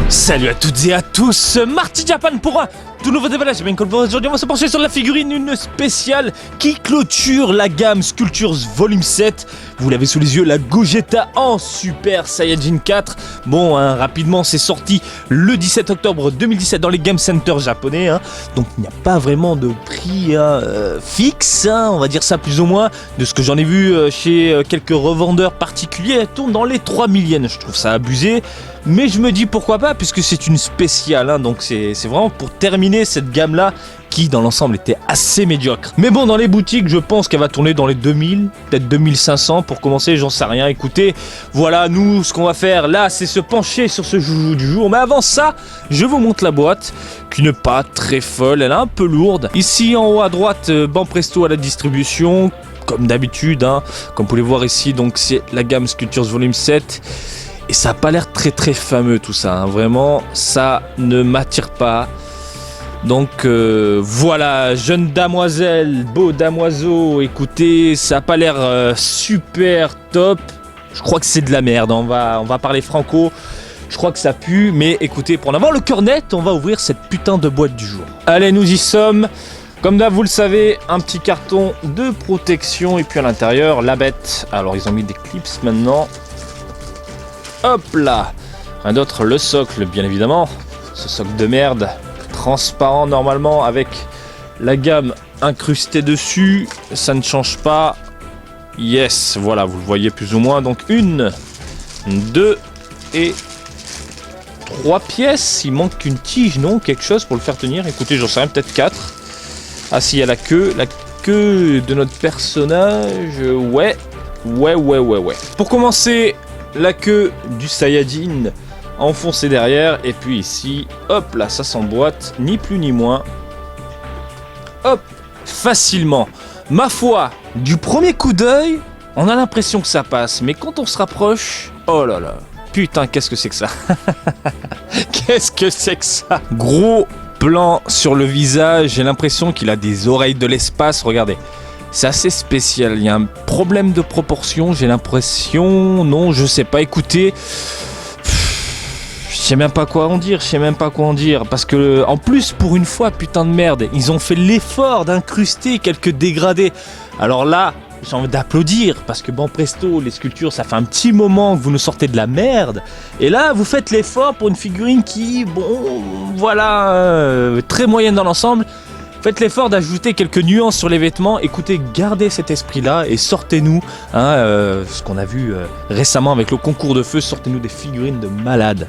Salut à toutes et à tous, Marty Japan pour un tout nouveau déballage. Aujourd'hui on va se pencher sur la figurine, une spéciale qui clôture la gamme Sculptures Volume 7. Vous l'avez sous les yeux, la Gogeta en Super Saiyajin 4. Bon, rapidement c'est sorti le 17 octobre 2017 dans les Game Center japonais. Donc il n'y a pas vraiment de prix fixe, on va dire ça plus ou moins. De ce que j'en ai vu chez quelques revendeurs particuliers, elle tourne dans les 3000 yens. Je trouve ça abusé. Mais je me dis pourquoi pas, puisque c'est une spéciale, donc c'est vraiment pour terminer cette gamme-là, qui dans l'ensemble était assez médiocre. Mais bon, dans les boutiques, je pense qu'elle va tourner dans les 2000, peut-être 2500 pour commencer, j'en sais rien. Écoutez, voilà, nous, ce qu'on va faire là, c'est se pencher sur ce joujou du jour. Mais avant ça, je vous montre la boîte, qui n'est pas très folle, elle est un peu lourde. Ici, en haut à droite, Banpresto à la distribution, comme d'habitude, comme vous pouvez voir ici, donc c'est la gamme Sculptures Volume 7. Et ça n'a pas l'air très fameux tout ça, vraiment, ça ne m'attire pas. Donc voilà, jeune damoiselle, beau damoiseau, écoutez, ça n'a pas l'air super top. Je crois que c'est de la merde, on va parler franco. Je crois que ça pue, mais écoutez, pour en avoir le cœur net, on va ouvrir cette putain de boîte du jour. Allez, nous y sommes. Comme d'hab, vous le savez, un petit carton de protection et puis à l'intérieur, la bête. Alors ils ont mis des clips maintenant. Hop là, rien d'autre, le socle bien évidemment, ce socle de merde, transparent normalement avec la gamme incrustée dessus, ça ne change pas, yes, voilà, vous le voyez plus ou moins, donc 1, 2 et 3 pièces, il manque une tige, non, quelque chose pour le faire tenir, écoutez, j'en sais rien, peut-être 4, ah si, il y a la queue de notre personnage, ouais. Pour commencer, la queue du Saiyajin enfoncée derrière, et puis ici, hop là, ça s'emboîte, ni plus ni moins. Hop, facilement. Ma foi, du premier coup d'œil, on a l'impression que ça passe, mais quand on se rapproche, oh là là, putain, qu'est-ce que c'est que ça? Qu'est-ce que c'est que ça? Gros plan sur le visage, j'ai l'impression qu'il a des oreilles de l'espace, regardez. C'est assez spécial, il y a un problème de proportion, j'ai l'impression, non, je sais pas, écoutez, je sais même pas quoi en dire, parce que, en plus, pour une fois, putain de merde, ils ont fait l'effort d'incruster quelques dégradés, alors là, j'ai envie d'applaudir, parce que bon, presto, les sculptures, ça fait un petit moment que vous nous sortez de la merde, et là, vous faites l'effort pour une figurine qui, bon, voilà, très moyenne dans l'ensemble. Faites l'effort d'ajouter quelques nuances sur les vêtements. Écoutez, gardez cet esprit-là et sortez-nous, ce qu'on a vu récemment avec le concours de feu, sortez-nous des figurines de malades.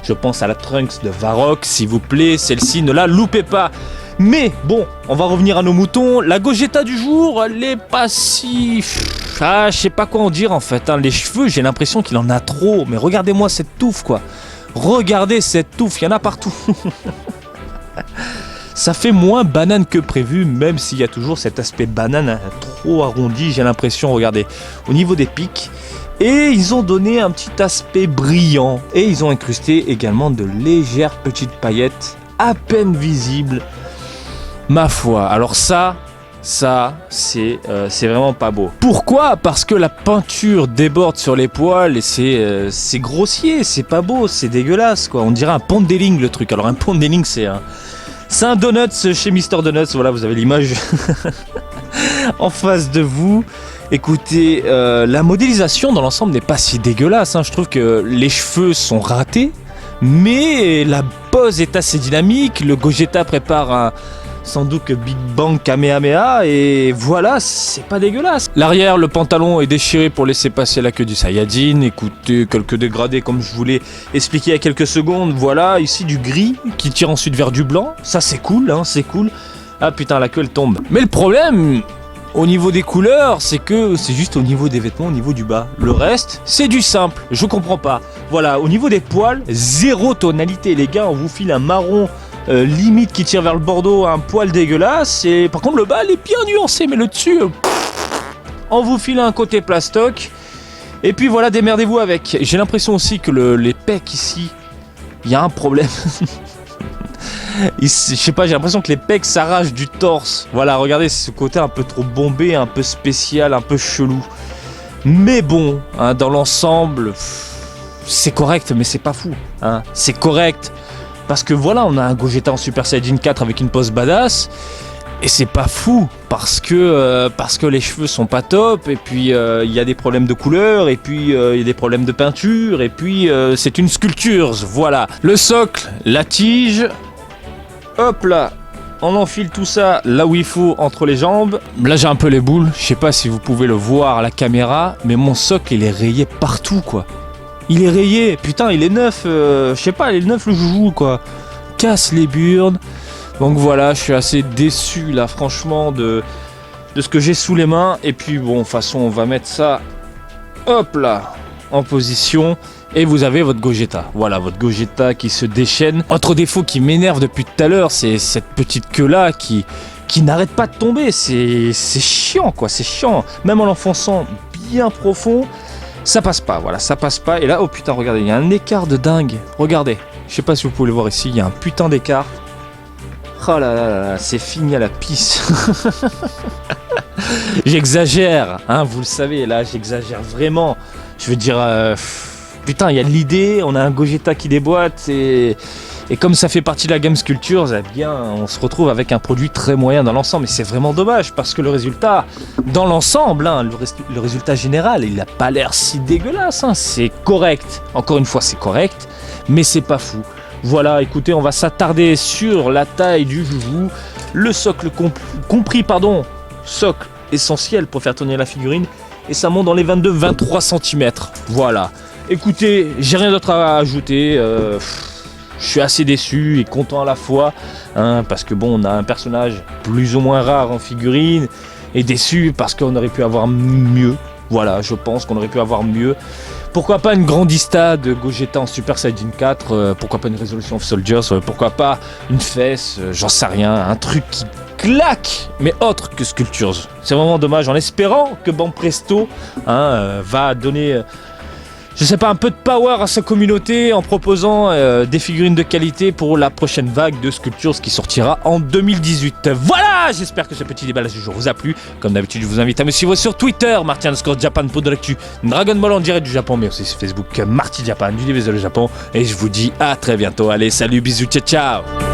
Je pense à la Trunks de Varrock, s'il vous plaît, celle-ci, ne la loupez pas. Mais bon, on va revenir à nos moutons. La Gogeta du jour, elle est pas si... je sais pas quoi en dire en fait. Les cheveux, j'ai l'impression qu'il en a trop. Mais regardez-moi cette touffe, quoi. Regardez cette touffe, il y en a partout. Ça fait moins banane que prévu, même s'il y a toujours cet aspect banane trop arrondi, j'ai l'impression, regardez, au niveau des pics. Et ils ont donné un petit aspect brillant. Et ils ont incrusté également de légères petites paillettes, à peine visibles. Ma foi, alors ça c'est vraiment pas beau. Pourquoi? Parce que la peinture déborde sur les poils et c'est grossier, c'est pas beau, c'est dégueulasse, quoi. On dirait un pondeling le truc. Alors un pondeling c'est un donuts chez Mr Donuts, voilà, vous avez l'image en face de vous. Écoutez, la modélisation dans l'ensemble n'est pas si dégueulasse, je trouve que les cheveux sont ratés, mais la pose est assez dynamique, le Gogeta prépare sans doute Big Bang Kamehameha, et voilà, c'est pas dégueulasse. L'arrière, le pantalon est déchiré pour laisser passer la queue du Saiyajin. Écoutez, quelques dégradés comme je vous l'ai expliqué il y a quelques secondes. Voilà, ici du gris qui tire ensuite vers du blanc. Ça c'est cool, c'est cool. Ah putain, la queue elle tombe. Mais le problème, au niveau des couleurs, c'est que c'est juste au niveau des vêtements, au niveau du bas. Le reste, c'est du simple, je comprends pas. Voilà, au niveau des poils, zéro tonalité. Les gars, on vous file un marron limite qui tire vers le bordeaux, un poil dégueulasse, et par contre le bas il est bien nuancé, mais le dessus on vous file un côté plastoc, et puis voilà, démerdez-vous avec. J'ai l'impression aussi que les pecs ici, il y a un problème. Je sais pas, j'ai l'impression que les pecs s'arrachent du torse. Voilà, regardez, ce côté un peu trop bombé, un peu spécial, un peu chelou, mais bon, dans l'ensemble, c'est correct, mais c'est pas fou. Hein. C'est correct. Parce que voilà, on a un Gogeta en Super Saiyajin 4 avec une pose badass. Et c'est pas fou. Parce que les cheveux sont pas top. Et puis il y a des problèmes de couleur. Et puis il y a des problèmes de peinture. Et puis c'est une sculpture. Voilà. Le socle, la tige. Hop là. On enfile tout ça là où il faut entre les jambes. Là j'ai un peu les boules. Je sais pas si vous pouvez le voir à la caméra. Mais mon socle il est rayé partout quoi. Il est rayé, putain, il est neuf, je sais pas, il est neuf le joujou quoi. Casse les burnes. Donc voilà, je suis assez déçu là, franchement, de ce que j'ai sous les mains. Et puis bon, de toute façon, on va mettre ça, hop là, en position. Et vous avez votre Gogeta. Voilà, votre Gogeta qui se déchaîne. Autre défaut qui m'énerve depuis tout à l'heure, c'est cette petite queue là qui n'arrête pas de tomber. C'est chiant quoi, c'est chiant. Même en l'enfonçant bien profond. Ça passe pas, voilà, ça passe pas. Et là, oh putain, regardez, il y a un écart de dingue. Regardez, je sais pas si vous pouvez le voir ici, il y a un putain d'écart. Oh là là là, c'est fini à la pisse. J'exagère, hein, vous le savez, là, j'exagère vraiment. Je veux dire, putain, il y a de l'idée, on a un Gogeta qui déboîte et comme ça fait partie de la gamme Sculptures, eh bien, on se retrouve avec un produit très moyen dans l'ensemble. Et c'est vraiment dommage parce que le résultat, dans l'ensemble, hein, le résultat général, il n'a pas l'air si dégueulasse. Hein. C'est correct. Encore une fois, c'est correct, mais c'est pas fou. Voilà, écoutez, on va s'attarder sur la taille du joujou, le socle socle essentiel pour faire tourner la figurine, et ça monte dans les 22-23 cm. Voilà. Écoutez, j'ai rien d'autre à ajouter. Je suis assez déçu et content à la fois, hein, parce que bon, on a un personnage plus ou moins rare en figurine, et déçu parce qu'on aurait pu avoir mieux. Voilà, je pense qu'on aurait pu avoir mieux. Pourquoi pas une grandista de Gogeta en Super Saiyajin 4, pourquoi pas une Resolution of Soldiers, pourquoi pas une fesse, j'en sais rien, un truc qui claque, mais autre que Sculptures. C'est vraiment dommage, en espérant que Banpresto va donner... je sais pas, un peu de power à sa communauté en proposant des figurines de qualité pour la prochaine vague de Sculptures qui sortira en 2018. Voilà, j'espère que ce petit déballage du jour vous a plu. Comme d'habitude, je vous invite à me suivre sur Twitter, Marty_Japan pour de l'actu Dragon Ball en direct du Japon, mais aussi sur Facebook, Marty Japan, du DBZ le Japon. Et je vous dis à très bientôt. Allez, salut, bisous, ciao, ciao.